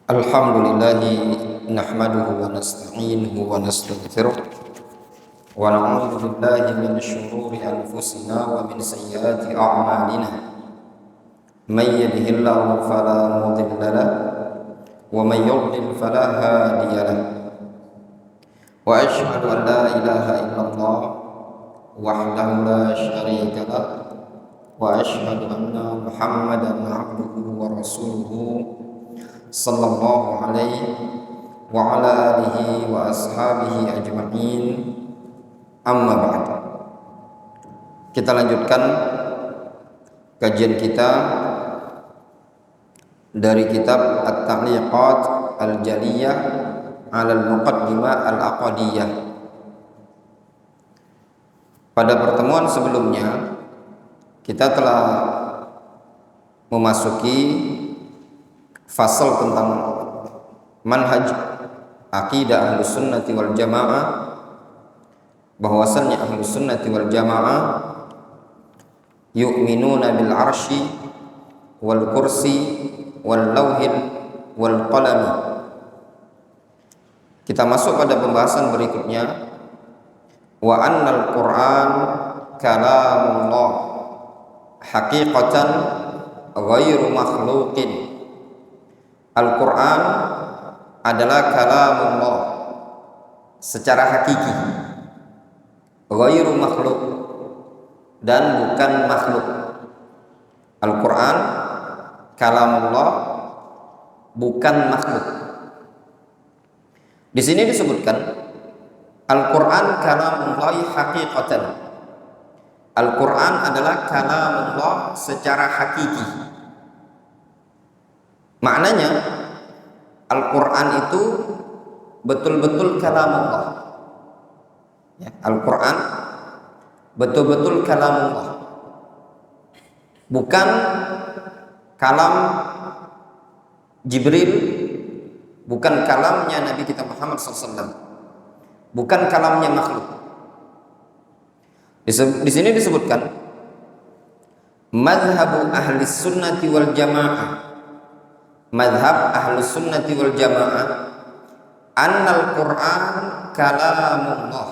Alhamdulillahi nahmaduhu wa nasta'inuhu wa nastaghfiruh wa na'udzu billahi min shururi anfusina wa min sayyiati a'malina may yahdihillahu fala mudilla lahu wa may yudlil fala hadiya lahu wa asyhadu an la ilaha illallah wahdahu la syarika lahu wa asyhadu anna Muhammadan 'abduhu wa rasuluhu sallallahu alaihi wa ala alihi wa ashabihi ajma'in, amma ba'd. Kita lanjutkan kajian kita dari kitab At-Ta'liqat Al-Jaliyah 'ala Al-Muqaddimah Al-Aqdiyah. Pada pertemuan sebelumnya kita telah memasuki fasal tentang manhaj akidah Ahlus Sunnati wal Jamaah, bahwasannya Ahlus Sunnati wal Jamaah yu'minuna bil arsy wal kursi wal lauhil wal qalam. Kita masuk pada pembahasan berikutnya, wa annal Qur'an kalamullah haqiqatan ghairu makhluqin. Al-Quran adalah kalamullah secara hakiki, ghairu makhluk, dan bukan makhluk. Al-Quran kalamullah, bukan makhluk. Di sini disebutkan Al-Quran kalamullahi haqiqatan. Al-Quran adalah kalamullah secara hakiki. Maknanya Al-Quran itu betul-betul kalamullah. Ya, Al-Quran betul-betul kalamullah, bukan kalam Jibril, bukan kalamnya Nabi kita Muhammad SAW, bukan kalamnya makhluk. Di sini disebutkan madhabu ahli sunnati wal jamaah, madhab Ahlus Sunnati wal Jamaah, annal Qur'an kalamullah,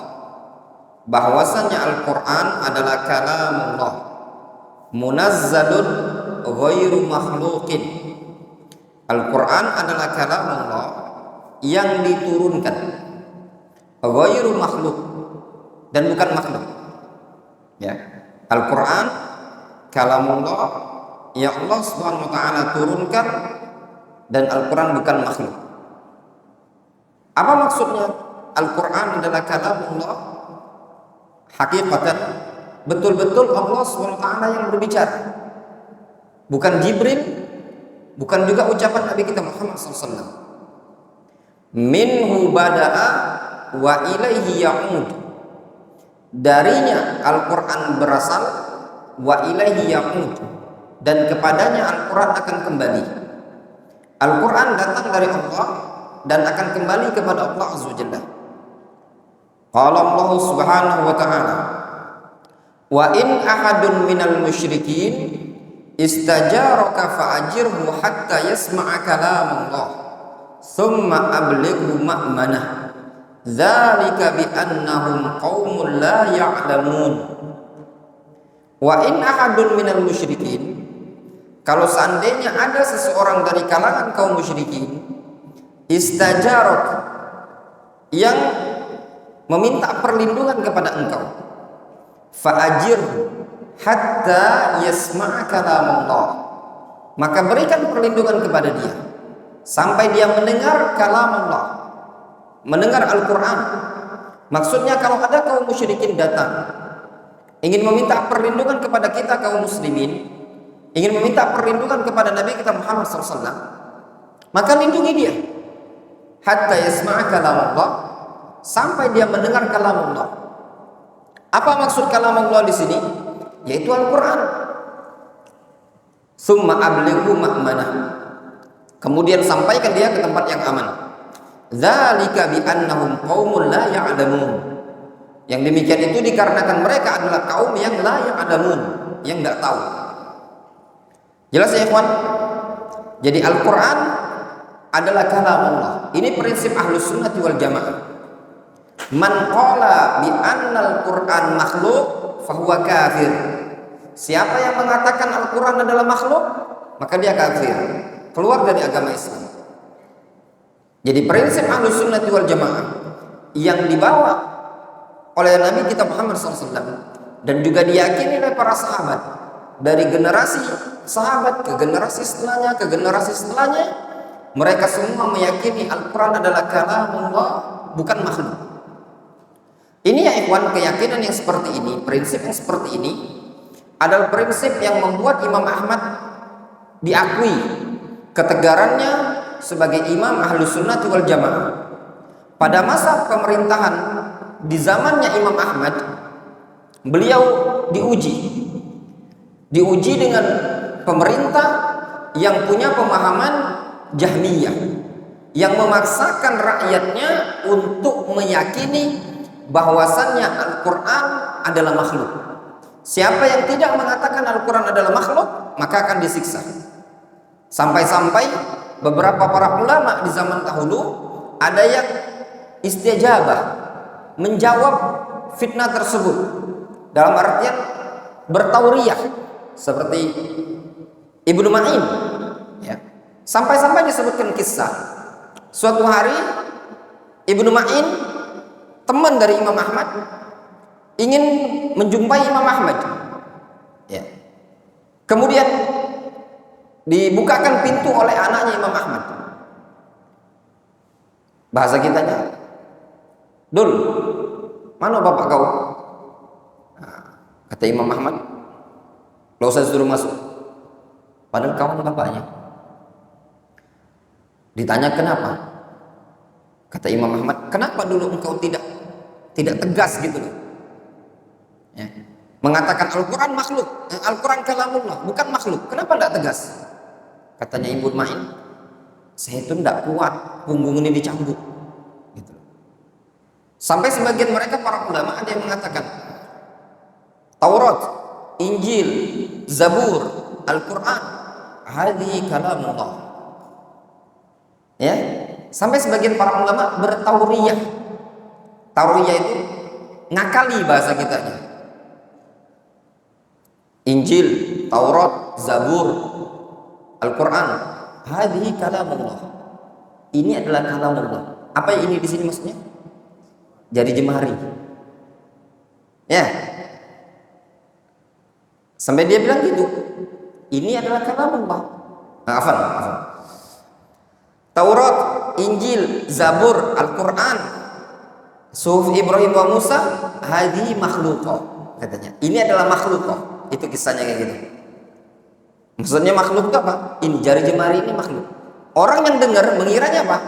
bahwasanya Al-Quran adalah kalamullah, munazzalun ghairu makhluqin. Al-Quran adalah kalamullah yang diturunkan, ghairu makhluk, dan bukan makhluk. Ya, Al-Quran kalamullah yang Allah Subhanahu wa taala turunkan, dan Al-Quran bukan makhluk. Apa maksudnya? Al-Quran adalah kalamullah hakikatan, betul-betul Allah SWT yang berbicara, bukan Jibril, bukan juga ucapan Nabi kita Muhammad SAW. Minhu bada'a wa ilaihi ya'ud. Darinya Al-Quran berasal, wa ilaihi ya'ud, dan kepadanya Al-Quran akan kembali. Al-Quran datang dari Allah dan akan kembali kepada Allah Azza wa Jalla. Qala Allah Subhanahu wa ta'ala, wa in ahadun minal musyrikin istajaraka fa'ajirhu hatta yasma'a kalamullah thumma ablighu ma'manah dzalika bi annahum qaumun la ya'lamun. Wa in ahadun minal musyrikin, kalau seandainya ada seseorang dari kalangan kaum musyrikin, istajarok, yang meminta perlindungan kepada engkau, fa'ajir hatta yasma'a kalamullah, maka berikan perlindungan kepada dia sampai dia mendengar kalamullah, mendengar Al-Quran. Maksudnya kalau ada kaum musyrikin datang ingin meminta perlindungan kepada kita kaum muslimin, ingin meminta perlindungan kepada Nabi kita Muhammad SAW, maka lindungi dia hatta yasma'a kalamullah, sampai dia mendengar kalamullah. Apa maksud kalamullah di sini? Yaitu Al-Quran. Summa ablighu ma'manah, kemudian sampaikan dia ke tempat yang aman. Dzalika bi annahum qaumun la ya'lamun. Yang demikian itu dikarenakan mereka adalah kaum yang la ya'lamun, yang tidak tahu. Jelas ya ikhwan? Jadi Al-Quran adalah kalam Allah. Ini prinsip Ahlus Sunnah wal Jamaah. Man qala bi annal Qur'an makhluk fahuwa kafir. Siapa yang mengatakan Al-Qur'an adalah makhluk, maka dia kafir, keluar dari agama Islam. Jadi prinsip Ahlus Sunnah wal Jamaah yang dibawa oleh Nabi kita Muhammad SAW dan juga diyakini oleh para sahabat, dari generasi sahabat ke generasi setelahnya ke generasi setelahnya, mereka semua meyakini Al-Quran adalah kalamullah, bukan makhluk. Ini ya ikhwan, keyakinan yang seperti ini, prinsip yang seperti ini adalah prinsip yang membuat Imam Ahmad diakui ketegarannya sebagai imam Ahlus Sunnah wal Jamaah. Pada masa pemerintahan di zamannya Imam Ahmad, beliau diuji dengan pemerintah yang punya pemahaman Jahmiyah, yang memaksakan rakyatnya untuk meyakini bahwasannya Al-Quran adalah makhluk. Siapa yang tidak mengatakan Al-Quran adalah makhluk, maka akan disiksa. Sampai-sampai beberapa para ulama di zaman dahulu ada yang istijabah, menjawab fitnah tersebut dalam artian bertauriyah, seperti Ibnu Ma'in, ya. Sampai-sampai disebutkan kisah suatu hari Ibnu Ma'in, teman dari Imam Ahmad, ingin menjumpai Imam Ahmad, ya. Kemudian dibukakan pintu oleh anaknya Imam Ahmad. Bahasa kitanya, "Dul, mana bapak kau?" Nah, kata Imam Ahmad, "Lo usah suruh masuk." Padahal kawan bapaknya. Ditanya kenapa? Kata Imam Ahmad, "Kenapa dulu engkau tidak tegas gitu loh, ya, mengatakan Al-Quran makhluk, Al-Quran kalamullah, bukan makhluk. Kenapa tidak tegas?" Katanya Ibnu Ma'in, "Saya itu tidak kuat, punggung ini dicambuk." Gitu. Sampai sebagian mereka para ulama ada yang mengatakan Taurat, Injil, Zabur, Al-Quran, hadhi kalamullah. Ya, sampai sebagian para ulama bertauriyah. Tauriyah itu ngakali bahasa kitanya. Injil, Taurat, Zabur, Al-Quran, hadhi kalamullah. Ini adalah kalamullah. Apa ini di sini maksudnya? Jari jemari. Ya. Sampai dia bilang gitu. Ini adalah kalamullah. Hafal. Taurat, Injil, Zabur, Al-Quran, Suhuf Ibrahim wa Musa, hadhi makhluqah, katanya. Ini adalah makhluqah. Itu kisahnya kayak gitu. Maksudnya makhluk itu apa? Ini jari jemari ini makhluk. Orang yang dengar mengiranya apa?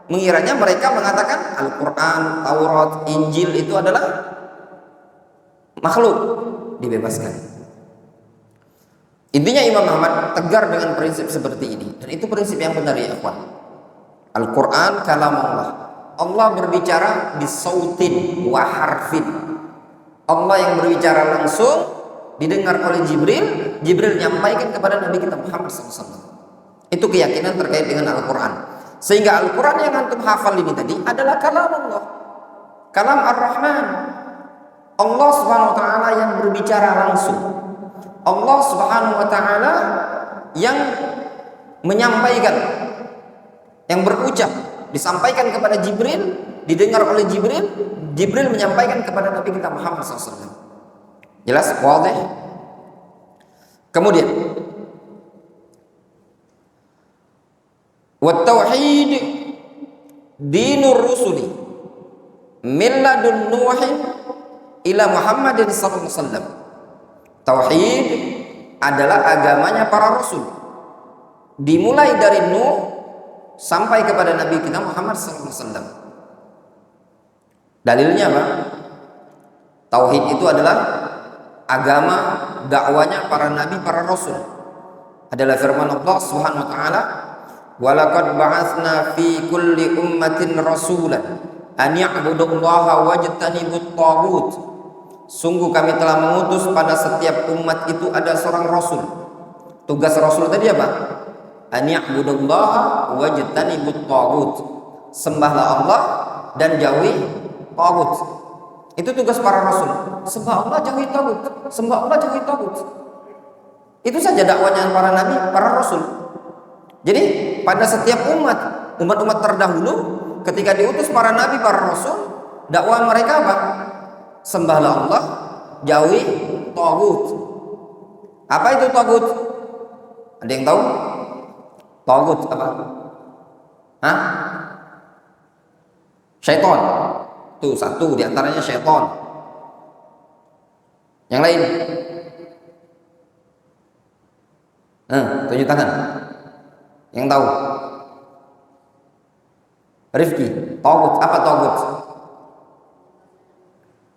Mengiranya mereka mengatakan Al-Quran, Taurat, Injil itu adalah makhluk. Dibebaskan. Intinya Imam Ahmad tegar dengan prinsip seperti ini, dan itu prinsip yang benar ya ikhwan. Al-Quran kalamullah. Allah berbicara bisautin wa harfin. Allah yang berbicara langsung, didengar oleh Jibril. Jibril menyampaikan kepada Nabi kita Muhammad SAW. Itu keyakinan terkait dengan Al-Quran. Sehingga Al-Quran yang antum hafal ini tadi adalah kalamullah, kalam Ar-Rahman. Allah Subhanahu wa ta'ala yang berbicara langsung. Allah Subhanahu wa ta'ala yang menyampaikan, yang berucap, disampaikan kepada Jibril, didengar oleh Jibril, Jibril menyampaikan kepada Nabi kita Muhammad SAW. Jelas? Wadih? Kemudian wa tauhid dinur rusuli min ladun nuhin ila Muhammadin sallallahu alaihi wasallam. Tauhid adalah agamanya para rasul, dimulai dari Nuh sampai kepada Nabi kita Muhammad SAW. Dalilnya apa? Tauhid itu adalah agama dakwanya para nabi, para rasul. Adalah firman Allah Subhanahu wa taala, "Wa laqad ba'atsna fi kulli ummatin rasulan an ya'budullaha wajtanibut taghut." Sungguh kami telah mengutus pada setiap umat itu ada seorang rasul. Tugas rasul tadi apa? an ya'budullaha wajtanibut taghut. Sembahlah Allah dan jauhi taghut. Itu tugas para rasul. Sembah Allah, jauhi taghut. Sembah Allah, jauhi taghut. Itu saja dakwanya para nabi, para rasul. Jadi pada setiap umat-umat terdahulu, ketika diutus para nabi, para rasul, dakwah mereka apa? Sembahlah Allah, jauhi taghut. Apa itu taghut? Ada yang tahu? Taghut apa? Hah? Syaitan. Tuh satu diantaranya syaitan. Yang lain? Tunjuk tangan. Yang tahu? Rifki. Taghut. Apa taghut?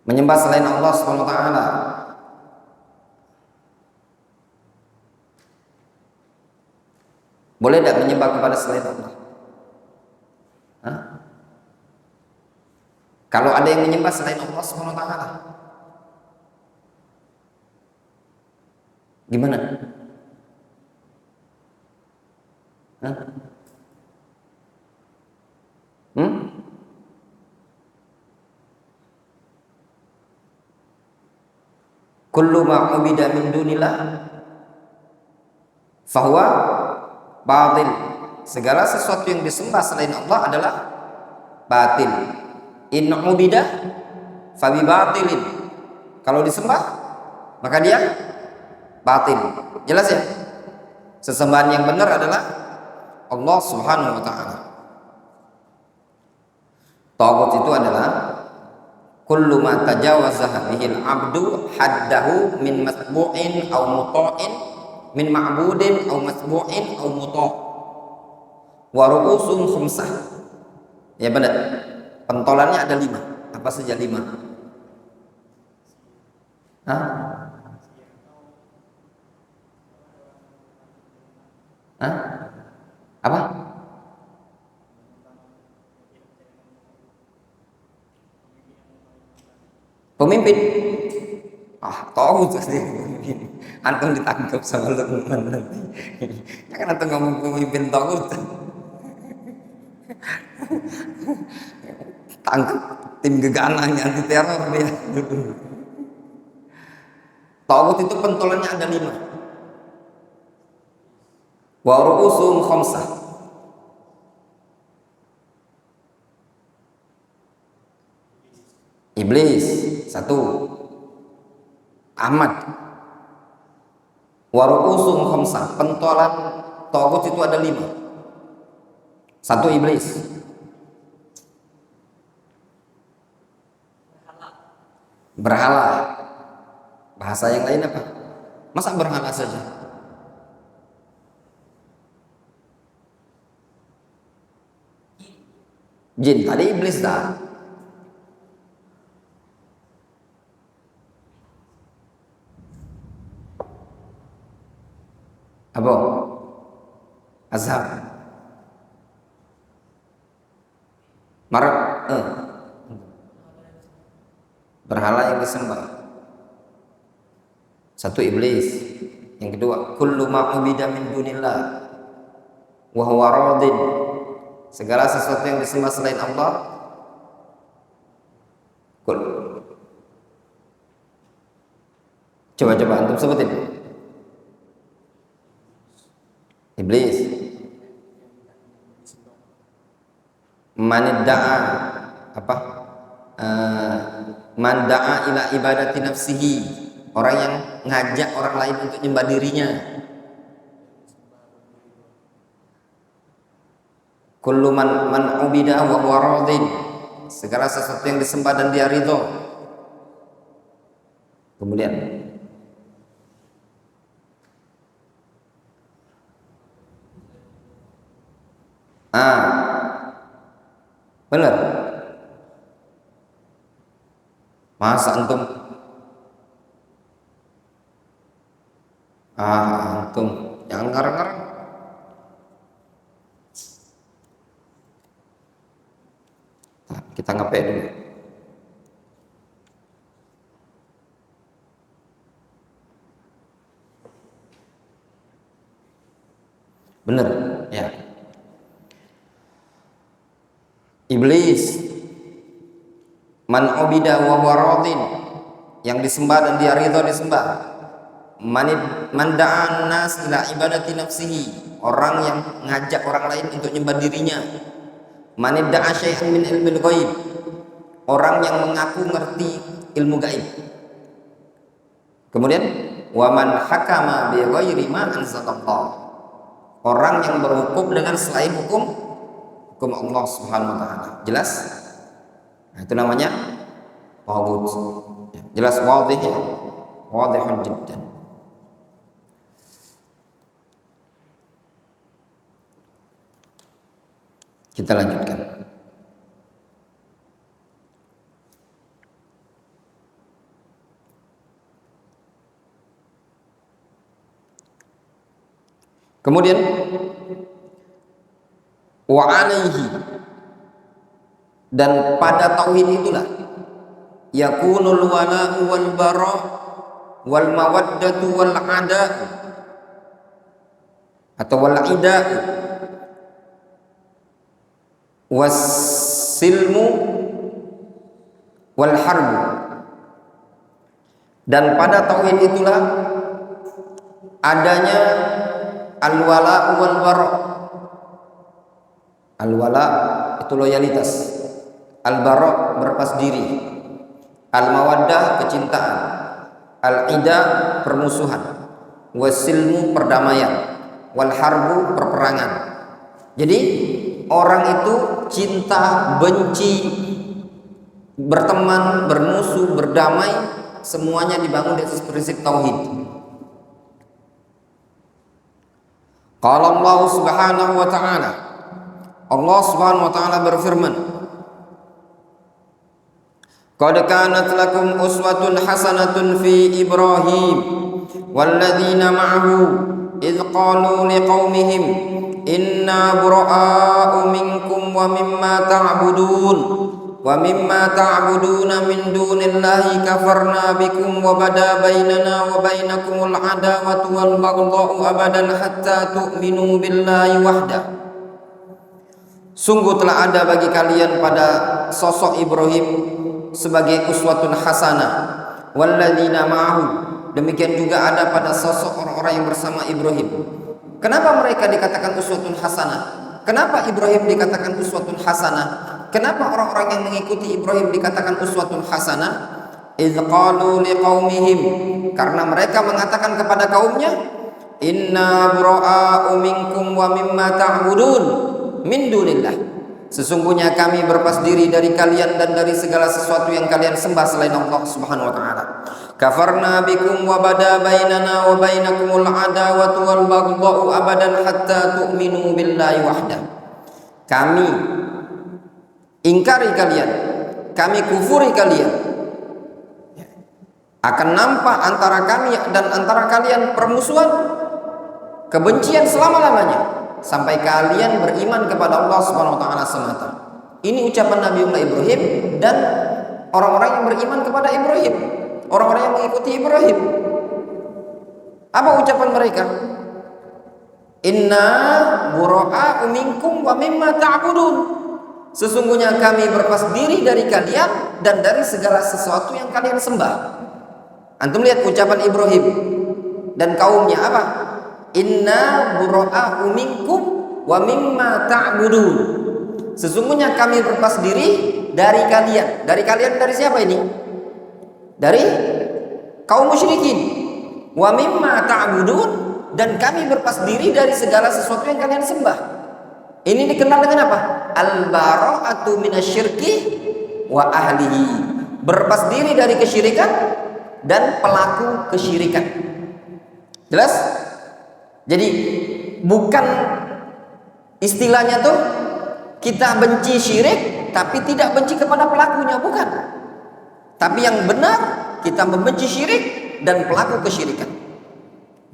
Menyembah selain Allah Subhanahu wa taala. Boleh tidak menyembah kepada selain Allah? Hah? Kalau ada yang menyembah selain Allah Subhanahu wa taala, gimana? Hah? Kullu ma ubida min dunillah fahuwa batil. Segala sesuatu yang disembah selain Allah adalah batil. In ubida fabi batilin. Kalau disembah maka dia batil. Jelas ya? Sesembahan yang benar adalah Allah Subhanahu wa taala. Taghut itu adalah kullu ma tajawazaha bihil abdu haddahu min masbu'in aw muta'in min ma'budin aw masbu'in aw muta' wa ru'usun khumsah. Ya benar. Pentolannya ada 5. Apa saja 5? Hah? Hah? Apa? Pemimpin. Tahu pasti pemimpin. Antum ditangkap sama Luqman nanti. Jangan antum ngomong pemimpin tahu. Tangkap tim gegana anti teror dia. Taghut itu pentolannya ada 5. Wa ru'usum khamsah. Iblis 1. Ahmad. Wa ru'usum khamsah. Pentolan taghut itu ada 5. 1 iblis. Berhala. Bahasa yang lain apa? Masa berhala saja? Jin. Tadi iblis dah. Apa? Azhar. Marak. Berhala yang disembah. 1 iblis. Yang kedua, kullu ma ubida min dunillah wa huwa radin. Segala sesuatu yang disembah selain Allah. Coba antum sebutin. Iblis. Manidda'a apa? Manda'a ila ibadati nafsihi. Orang yang ngajak orang lain untuk nyembah dirinya. Kullu man ubida wa huwa radin. Segala sesuatu yang disembah dan dia ridho. Kemudian benar. Masa antum antum jangan ngarang-ngarang. Kita ngapain dulu. Benar, ya. Iblis, man ubida wa huwa radin, yang disembah dan dia ridha disembah. Man da'an nas ila ibadati nafsihi, orang yang ngajak orang lain untuk nyembah dirinya. Man da'a syai'an min ilmil ghaib, orang yang mengaku ngerti ilmu gaib. Kemudian wa man hakama bi ghairi ma anzalallah, orang yang berhukum dengan selain hukum Allah Subhanahu wa taala. Jelas? Nah, itu namanya taghut. Jelas, wadih ya. Wadihun jiddan. Kita lanjutkan. Kemudian wa alaihi, dan pada tauhid itulah yakunul wala'u wal bara wal mawaddatu wal ada'u atau wal ida'u was silmu wal harbu, dan pada tauhid itulah adanya al wala'u wal bara. Al-wala itu loyalitas, al-bara berlepas diri, al-mawaddah kecintaan, al-ida permusuhan, wasilmu perdamaian, wal harbu perperangan. Jadi orang itu cinta, benci, berteman, bermusuh, berdamai, semuanya dibangun di atas prinsip tauhid. Qala Allah Subhanahu wa ta'ala, Allah Subhanahu wa taala berfirman, qad kanat lakum uswatun hasanatun fi Ibrahim walladzina ma'ahu idh qalu liqaumihim inna bura'a'u minkum wa mimma ta'buduna min dunillahi kafarna bikum wa bada bainana wa bainakumul adawatu wal baghdha'u abadan hatta tu'minu billahi wahdah. Sungguh telah ada bagi kalian pada sosok Ibrahim sebagai uswatun hasanah, walladzina ma'ahu, demikian juga ada pada sosok orang-orang yang bersama Ibrahim. Kenapa mereka dikatakan uswatun hasanah? Kenapa Ibrahim dikatakan uswatun hasanah? Kenapa orang-orang yang mengikuti Ibrahim dikatakan uswatun hasanah? Idz qalu liqaumihim, karena mereka mengatakan kepada kaumnya, inna bura'a'u minkum wa mimma ta'budun min dunillah, sesungguhnya kami berlepas diri dari kalian dan dari segala sesuatu yang kalian sembah selain Allah Subhanahu wa taala. Kafarna bikum wa bada bainana wa bainakumul adawatu wal baghdha'u abadan hatta tu'minu billahi wahdah. Kami ingkari kalian, kami kufuri kalian. Akan nampak antara kami dan antara kalian permusuhan, kebencian selama-lamanya, sampai kalian beriman kepada Allah Subhanahu wa taala semata. Ini ucapan Nabiullah Ibrahim dan orang-orang yang beriman kepada Ibrahim, orang-orang yang mengikuti Ibrahim. Apa ucapan mereka? Inna bura'a'u minkum wa mimma ta'budun, sesungguhnya kami berlepas diri dari kalian dan dari segala sesuatu yang kalian sembah. Antum lihat ucapan Ibrahim dan kaumnya apa? Inna bura'a'u minkum wa mimma ta'budun, sesungguhnya kami berlepas diri dari kalian. Dari kalian dari siapa ini? Dari kaum musyrikin. Wa mimma ta'budun, dan kami berlepas diri dari segala sesuatu yang kalian sembah. Ini dikenal dengan apa? Al-bara'atu minasyirki wa ahlihi, berlepas diri dari kesyirikan dan pelaku kesyirikan. Jelas? Jadi bukan istilahnya tuh kita benci syirik tapi tidak benci kepada pelakunya, bukan. Tapi yang benar kita membenci syirik dan pelaku kesyirikan.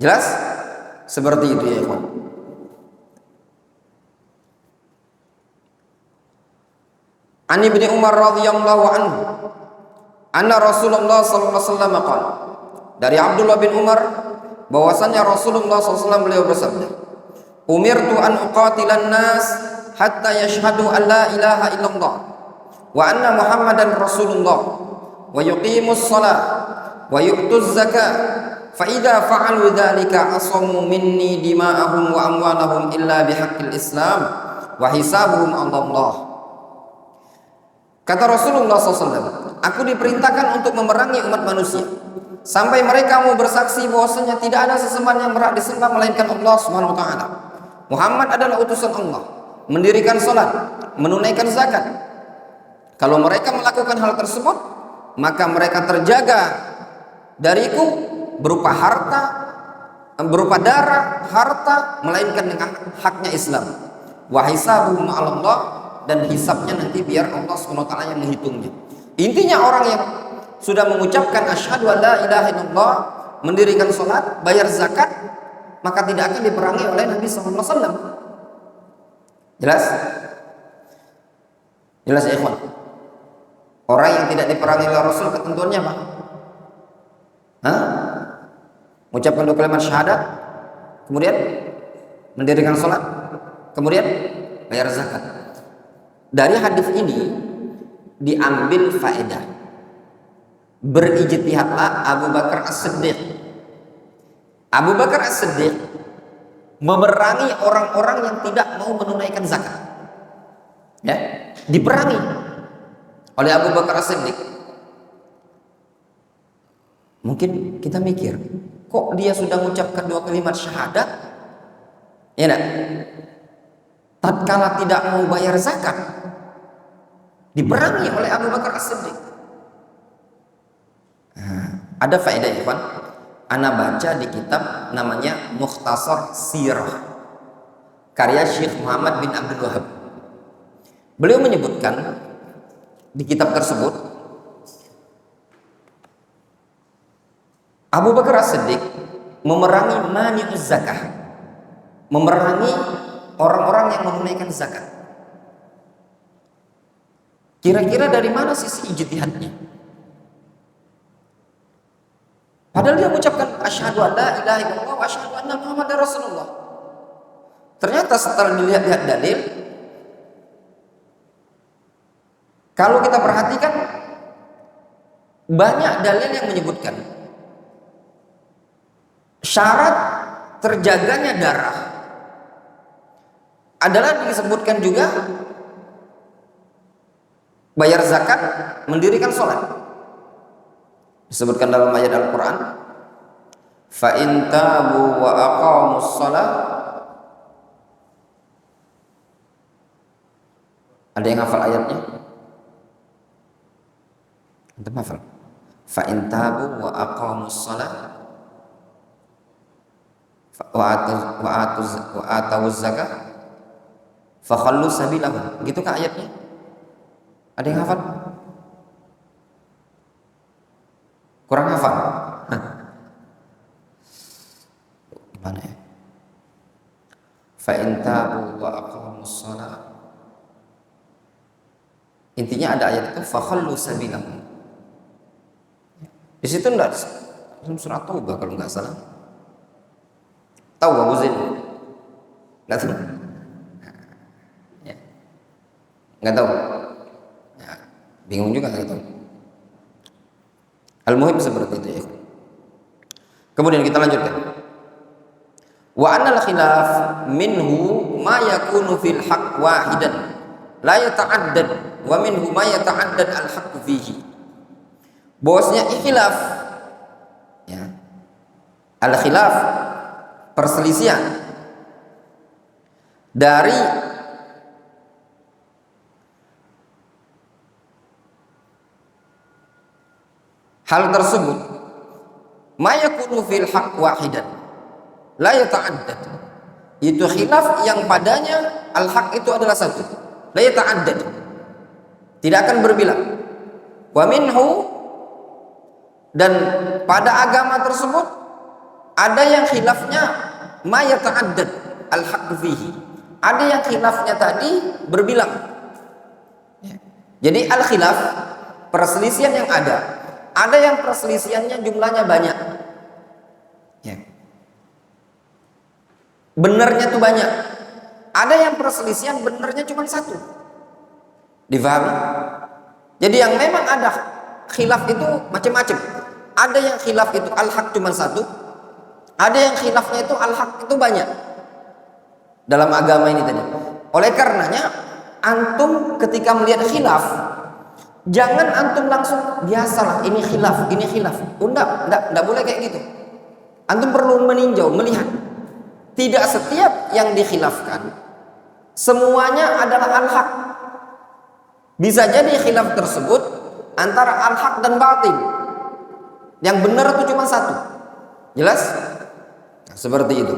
Jelas? Seperti itu ya ikhwan. An Ibnu Umar radhiyallahu anhu anna Rasulullah sallallahu alaihi wasallam qala, dari Abdullah bin Umar bahwasanya Rasulullah SAW beliau bersabda, Umirtu an uqatilan nas hatta yashhadu an la ilaha illallah wa anna Muhammadan Rasulullah wa yuqimus shalah wa yu'tuz zakah fa idza fa'alu dzalika asamu minni dima'ahum wa amwalahum illa bihaqqil Islam wa hisabuhum 'ala Allah. Kata Rasulullah SAW, aku diperintahkan untuk memerangi umat manusia sampai mereka mau bersaksi bahwasanya tidak ada sesembahan yang berhak disembah melainkan Allah Subhanahu wa taala. Muhammad adalah utusan Allah, mendirikan salat, menunaikan zakat. Kalau mereka melakukan hal tersebut, maka mereka terjaga dariku berupa harta, berupa darah, harta, melainkan dengan haknya Islam. Wa hisabuhum 'ala Allah, dan hisabnya nanti biar Allah SWT yang menghitungnya. Intinya orang yang sudah mengucapkan asyhadu an la ilaha illallah, mendirikan salat, bayar zakat, maka tidak akan diperangi oleh Nabi SAW. Jelas? Jelas ya ikhwan? Orang yang tidak diperangi oleh Rasul ketentuannya apa? Hah? Mengucapkan dua kalimat syahadat, kemudian mendirikan salat, kemudian bayar zakat. Dari hadis ini diambil faedah, berijtihadlah Abu Bakar As-Siddiq. Abu Bakar As-Siddiq memerangi orang-orang yang tidak mau menunaikan zakat. Ya, diperangi oleh Abu Bakar As-Siddiq. Mungkin kita mikir, kok dia sudah mengucapkan dua kalimat syahadat, ya enggak? Tatkala tidak mau bayar zakat, diperangi oleh Abu Bakar As-Siddiq. Ada faedah ikhwan, ana baca di kitab namanya Mukhtasar Sirah karya Syekh Muhammad bin Abdul Wahab. Beliau menyebutkan di kitab tersebut, Abu Bakar As-Siddiq memerangi mani'uz zakah, memerangi orang-orang yang menunaikan zakat. Kira-kira dari mana sisi ijtihadnya? Padahal dia mengucapkan asyhadu an la ilaha illallah wa asyhadu anna Muhammadar Rasulullah. Ternyata setelah dilihat-lihat dalil, kalau kita perhatikan banyak dalil yang menyebutkan syarat terjaganya darah adalah disebutkan juga bayar zakat, mendirikan sholat. Disebutkan dalam ayat Al-Quran, fa in tabu wa aqamus sholat. Ada yang hafal ayatnya? Antum hafal? Fa in tabu wa aqamus sholat wa atawuz zakat fakhallu sabilahum. Gitukah ayatnya? Ada yang hafal? Kurang hafal? Mana ya? Fa in tabu wa aqamus shalah. Intinya ada ayat itu fakhallu sabilahum. Di situ enggak surat Taubah kalau enggak salah. Tahu Abu Zain? Enggak tahu. Nggak tahu, ya, bingung juga nggak tahu. Al-muhim seperti itu ya. Kemudian kita lanjutkan. Wa annal khilaf minhu ma yakunu fil haqq wahidan la yata'addad wa minhu ma yata'addad al haqq fihi. Bahwasanya ikhtilaf, ya, al khilaf, perselisihan dari hal tersebut ma yakunu fil haqq wahidan la yata'addad, itu khilaf yang padanya al-haq itu adalah satu, la yata'addad, tidak akan berbilang. Wa minhu, dan pada agama tersebut ada yang khilafnya ma yata'addad al-haq fihi, ada yang khilafnya tadi berbilang. Jadi al-khilaf, perselisihan yang ada yang perselisihannya jumlahnya banyak, ya. Benernya tuh banyak. Ada yang perselisihan benernya cuma satu. Difahami? Jadi yang memang ada khilaf itu macam-macam. Ada yang khilaf itu al-haq cuma satu. Ada yang khilafnya itu al-haq itu banyak. Dalam agama ini tadi. Oleh karenanya antum ketika melihat khilaf, jangan antum langsung biasalah ini khilaf, ini khilaf. Enggak boleh kayak gitu. Antum perlu meninjau, melihat. Tidak setiap yang dikhilafkan semuanya adalah al-haq. Bisa jadi khilaf tersebut antara al-haq dan batil. Yang benar itu cuma satu. Jelas? Nah, seperti itu.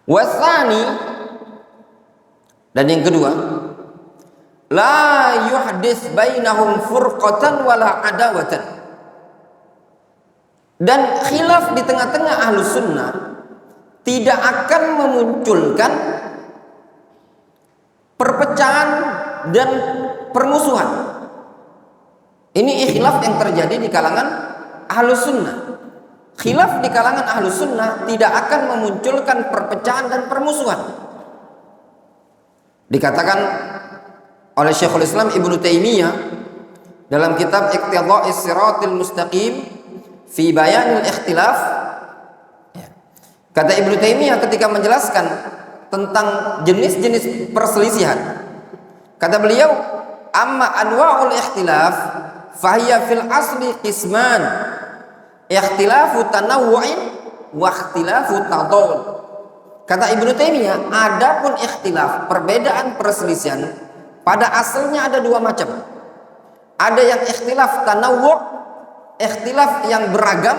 Wasani, dan yang kedua, la yuhdits bainahum furqatan wala adawatan. Dan khilaf di tengah-tengah ahlus sunnah tidak akan memunculkan perpecahan dan permusuhan. Ini khilaf yang terjadi di kalangan ahlus sunnah. Khilaf di kalangan ahlus sunnah tidak akan memunculkan perpecahan dan permusuhan. Dikatakan oleh Syekhul Islam Ibnu Taimiyah dalam kitab Iqtida'is Siratil Mustaqim fi Bayanil Ikhtilaf. Kata Ibnu Taimiyah ketika menjelaskan tentang jenis-jenis perselisihan, kata beliau, amma anwa'ul ikhtilaf fahiya fil asli qisman, ikhtilafu tanawwu'in wa ikhtilafu tadad. Kata Ibnu Taimiyah, adapun ikhtilaf, perbedaan perselisihan, pada asalnya ada dua macam. Ada yang ikhtilaf tanawwu', ikhtilaf yang beragam.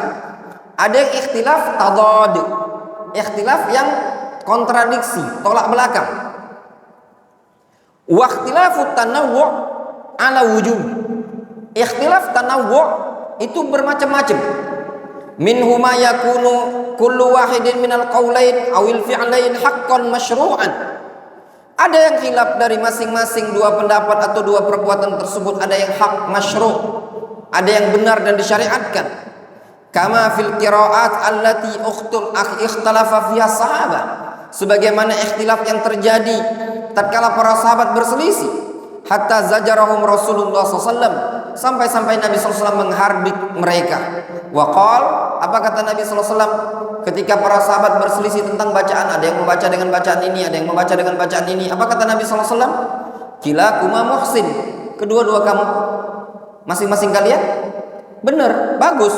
Ada yang ikhtilaf tadad, ikhtilaf yang kontradiksi, tolak belakang. Wa ikhtilafu tanawwu' ala wujub. Ikhtilaf tanawwu' itu bermacam-macam. Minhu ma yakunu kullu wahidin minal qaulain awil fi'lain haqqan masyru'an. Ada yang khilaf dari masing-masing dua pendapat atau dua perbuatan tersebut, ada yang hak masyru', ada yang benar dan disyariatkan. Kama fil qira'at allati ikhtalafa fiha sahabat. Sebagaimana ikhtilaf yang terjadi tatkala para sahabat berselisih, hatta zajarahum Rasulullah SAW, sampai-sampai Nabi SAW menghardik mereka. Waqal, apa kata Nabi SAW ketika para sahabat berselisih tentang bacaan? Ada yang membaca dengan bacaan ini, ada yang membaca dengan bacaan ini. Apa kata Nabi SAW? Kilakuma muhsin, kedua-dua kamu, masing-masing kalian benar, bagus.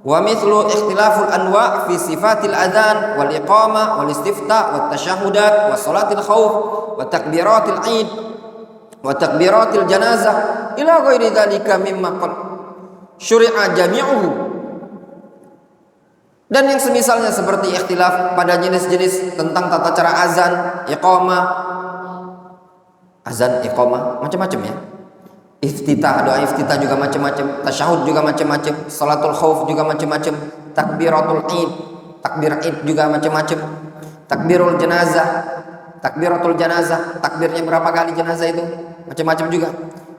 Wa mithlu ikhtilaful anwa' fi sifatil adzan wal iqamah wal istifta' wat tasyahudat wa salatil khauf wa takbiratil id wa takbiratil janazah ila ghairi dzalika mimma qad syuri'a jami'uhu. Dan yang semisalnya seperti ikhtilaf pada jenis-jenis tentang tata cara azan, iqamah, macam-macam ya. Iftitah, doa iftitah juga macam-macam, tasyahud juga macam-macam, salatul khauf juga macam-macam, takbiratul id, takbir id juga macam-macam, takbiratul janazah, takbirnya berapa kali jenazah itu macam-macam juga.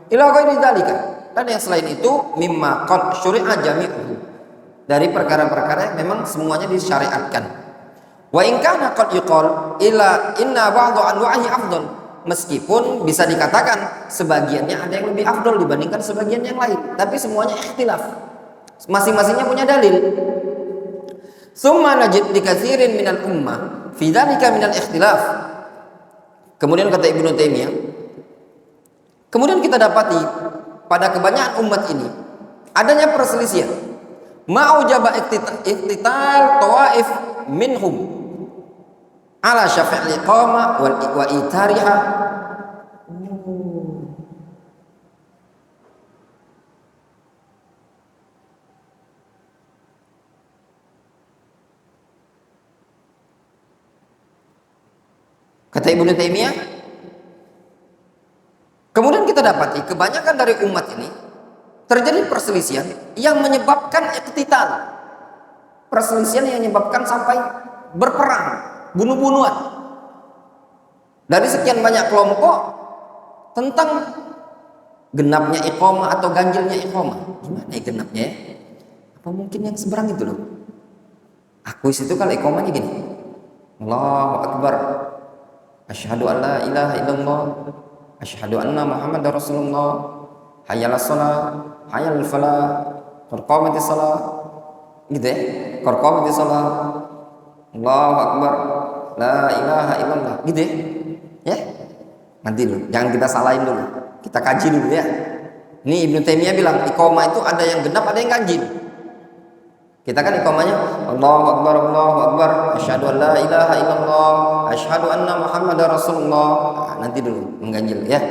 Ila ghairi dzalika. Dan yang selain itu mimma qad syuri'a jami'uhu, dari perkara-perkara yang memang semuanya disyariatkan. Wa in kana qad yuqal ila inna ba'dhu anwa'i afdal, meskipun bisa dikatakan sebagiannya ada yang lebih afdol dibandingkan sebagian yang lain, tapi semuanya ikhtilaf, masing-masingnya punya dalil. Summa najid di katsirin minal ummah fi dzalika minal ikhtilaf. Kemudian kata Ibnu Taimiyah, kemudian kita dapati pada kebanyakan umat ini adanya perselisihan. Ma'ujaba iqtital tawaif minhum ala syafi'il iqamah wa itariha. Kata Ibnu Taimiyah, kemudian kita dapati kebanyakan dari umat ini terjadi perselisihan yang menyebabkan iqtital, perselisihan yang menyebabkan sampai berperang, bunuh-bunuhan dari sekian banyak kelompok tentang genapnya iqamah atau ganjilnya iqamah. Gimana genapnya? Apa mungkin yang seberang itu loh? Akuis itu kalau iqamahnya gini. Allahu Akbar. Asyhadu an la ilaha illallah. Asyhadu anna Muhammadar Rasulullah. Hayya 'alas shalah, hayya 'alal falah. Qad qamatis shalah. Gitu ya. Qad qamatis shalah. Allahu Akbar. La ilaha illallah. Gitu ya. Ya. Nanti dulu, jangan kita salahin dulu. Kita kaji dulu ya. Ini Ibnu Taimiyah bilang iqamah itu ada yang genap, ada yang ganjil. Kita kan iqamahnya Allahu Akbar, Allahu Akbar, asyhadu an la ilaha illallah, asyhadu anna Muhammadar Rasulullah. Nah, nanti dulu mengganjil ya.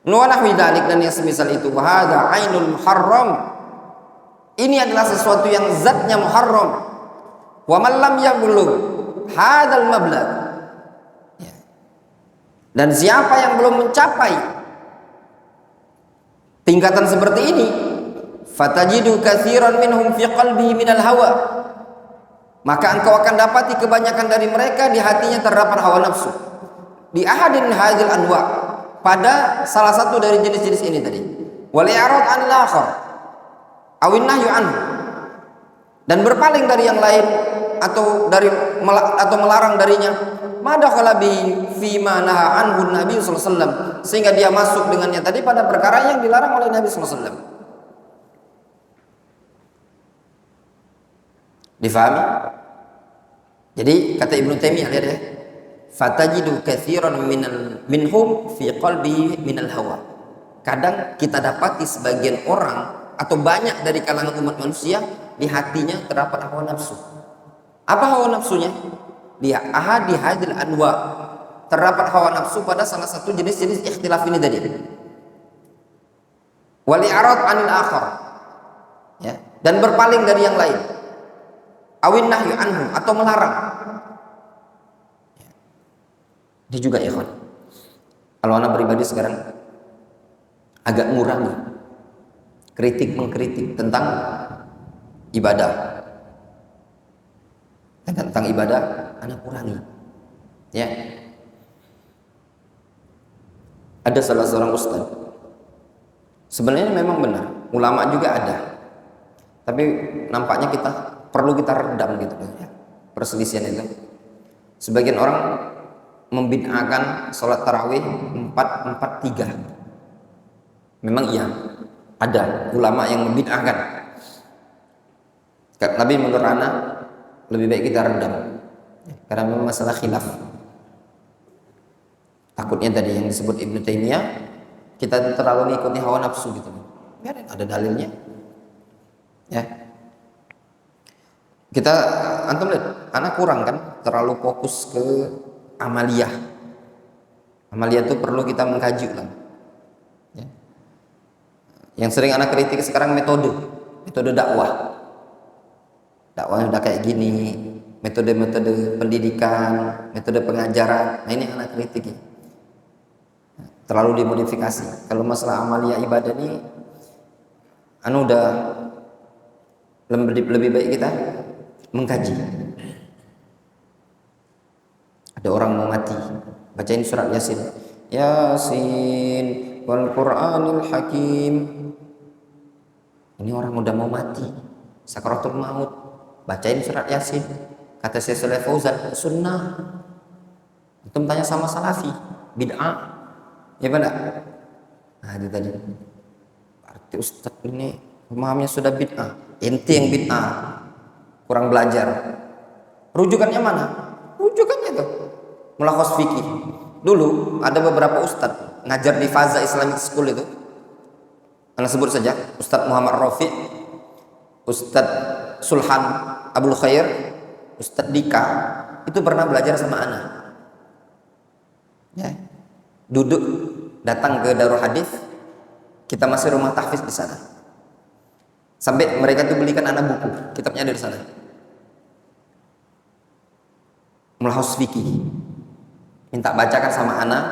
Wa nahwi dzalik, dan yang semisal itu, wa hadza ainul muharram. Ini adalah sesuatu yang zatnya muharram. Wa man lam yablugh hadzal mablagh. Ya. Dan siapa yang belum mencapai tingkatan seperti ini, fatajidu katsiran minhum fi qalbihi minal hawa, maka engkau akan dapati kebanyakan dari mereka di hatinya terdapat hawa nafsu. Di ahadin hadzal anwa, pada salah satu dari jenis-jenis ini tadi. Wal i'rad 'anil akhar awin nahyu anhu, dan berpaling dari yang lain atau melarang darinya. Madakhala bi fi ma naha anhu Nabi sallallahu alaihi wasallam, sehingga dia masuk dengannya tadi pada perkara yang dilarang oleh Nabi sallallahu alaihi wasallam. Difahami? Jadi kata Ibnu Taimiyah, lihat ya. Fatajidu katsiran minhum fi qalbi minal hawa. Kadang kita dapati sebagian orang atau banyak dari kalangan umat manusia di hatinya terdapat hawa nafsu. Apa hawa nafsunya? Dia ahadi hadil anwa, terdapat hawa nafsu pada salah satu jenis-jenis ikhtilaf ini tadi. Wal i'rad 'anil akhar, ya, dan berpaling dari yang lain. Awin nahyu anhu, atau melarang. Ini juga ikhwan. Kalau anak pribadi sekarang agak ngurangi kritik mengkritik tentang ibadah. Tentang ibadah anak kurangi. Ya. Ada salah seorang ustaz. Sebenarnya memang benar, ulama juga ada. Tapi nampaknya perlu kita redam gitu ya. Perselisihan itu. Sebagian orang membid'ahkan sholat tarawih 4-4-3. Memang iya, ada ulama yang membid'ahkan. Tapi menurut anak lebih baik kita redam, karena memang masalah khilaf. Takutnya tadi yang disebut Ibnu Taimiyah, kita terlalu mengikuti hawa nafsu gitu. Biar ada dalilnya. Ya. Kita antum lihat, anak kurang kan terlalu fokus ke amaliyah. Amaliyah itu perlu kita mengkaji ulang. Ya. Yang sering anak kritik sekarang metode dakwah. Dakwahnya udah kayak gini, metode-metode pendidikan, metode pengajaran. Nah ini anak kritik ya. Terlalu dimodifikasi. Kalau masalah amaliyah ibadah ini udah lebih baik kita mengkaji. Ada orang mau mati, bacain surat Yasin. Yasin wal Qur'anil Hakim. Ini orang udah mau mati, sakaratul maut, bacain surat Yasin. Kata Syekh Shalih Fauzan, sunnah. Itu tanya sama salafi, bid'ah. Ya benar. Nah itu tadi. Berarti ustaz ini pemahamnya sudah bid'ah. Inti yang bid'ah, kurang belajar. Rujukannya mana? Rujukannya itu Mulakhas Fikih. Dulu ada beberapa ustaz ngajar di Faza Islamic School itu. Anda sebut saja Ustaz Muhammad Rafi, Ustaz Sulhan Abdul Khair, Ustaz Dika, itu pernah belajar sama anak. Ya. Duduk datang ke Darul Hadis, kita masih rumah tahfiz di sana. Sampai mereka tuh belikan anak buku, kitabnya ada di sana. Mulakhas Fikih. Minta bacakan sama anak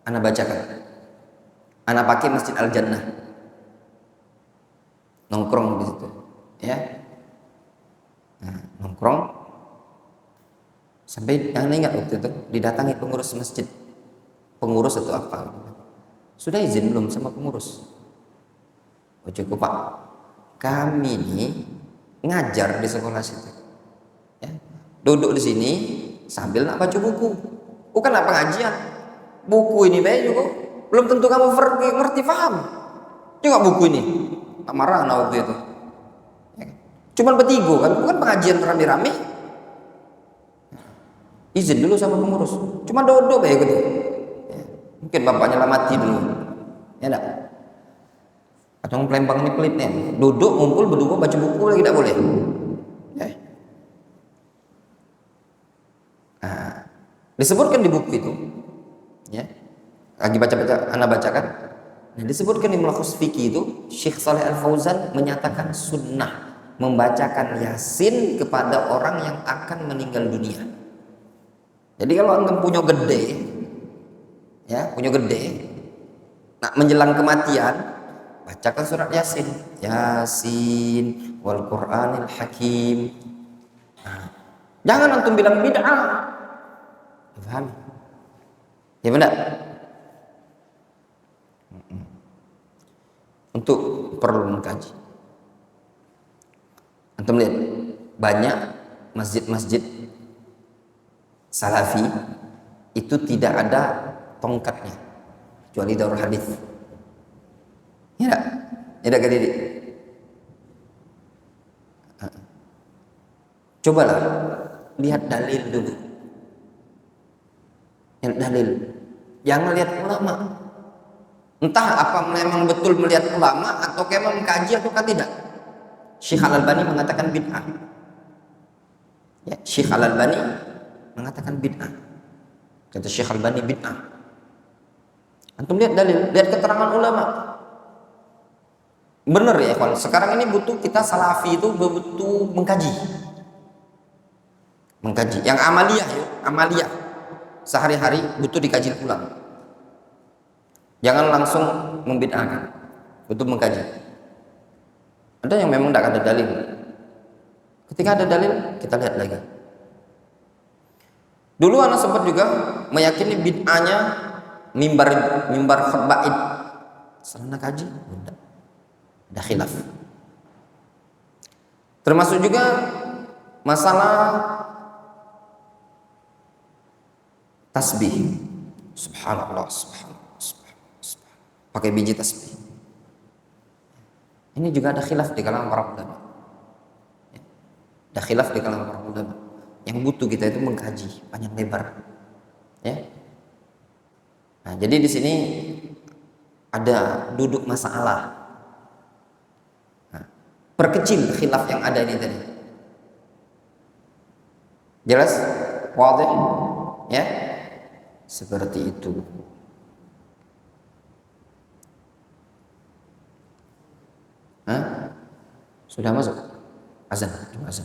bacakan. Anak pakai Masjid Al Jannah. Nongkrong di situ, ya. Nah, nongkrong sampai yang ingat waktu itu didatangi pengurus masjid. Pengurus atau apa? Sudah izin belum sama pengurus? Oh cukup Pak. Kami ini ngajar di sekolah situ. Ya. Duduk di sini sambil nak baca buku. Bukan apa pengajian. Buku ini baik juga. Belum tentu kamu ngerti paham. Juga buku ini. Tak marah anak waktu itu. Ya. Cuman bertiga kan, bukan pengajian rame-rame. Izin dulu sama pengurus. Cuma duduk baik gitu. Ya. Mungkin bapaknya lah mati dulu. Ya enggak? Atau pelempang ini pelit nih. Duduk ngumpul berdua baca buku lagi tidak boleh. Ya. Nah, disebutkan di buku itu, ya, lagi baca-baca, anak bacakan. Nah, disebutkan di Mulakhas Fikih itu, Syekh Shalih Al Fauzan menyatakan sunnah membacakan Yasin kepada orang yang akan meninggal dunia. Jadi kalau antum punya gede, ya, punya gede, nak menjelang kematian, bacakan surat Yasin, Yasin wal Qur'anil Hakim. Nah, jangan antum bilang bid'ah. Paham? Ya benar. Untuk perlu mengkaji. Antum lihat banyak masjid-masjid salafi itu tidak ada tongkatnya kecuali Darul Hadis. Ya enggak? Ya enggak Kak Didi? Cobalah lihat dalil dulu. Lihat dalil. Jangan lihat ulama. Entah apa memang betul melihat ulama atau memang mengkaji atau tidak. Syekh Al-Albani mengatakan bid'ah. Ya, Syekh Al-Albani mengatakan bid'ah. Kata Syekh Al-Albani bid'ah. Antum lihat dalil, lihat keterangan ulama. Benar ya, kalau sekarang ini butuh kita salafi itu butuh mengkaji. Mengkaji. Yang amaliyah ya, amaliyah. Sehari-hari butuh dikaji ulang. Jangan langsung membid'ahkan. Butuh mengkaji. Ada yang memang tidak ada dalil. Ketika ada dalil, kita lihat lagi. Dulu anak sempat juga meyakini bid'ahnya mimbar khutbah Id. Setelah kaji, tidak. Ada khilaf. Termasuk juga masalah tasbih. Subhanallah, subhanallah, subhanallah. Pakai biji tasbih. Ini juga ada khilaf di kalangan para ulama. Ada khilaf di kalangan para ulama. Yang butuh kita itu mengkaji panjang lebar. Ya. Nah, jadi di sini ada duduk masalah. Nah, perkecil khilaf yang ada ini tadi. Jelas? Wadih? Ya? Seperti itu. Hah? Sudah masuk? Azan, azan.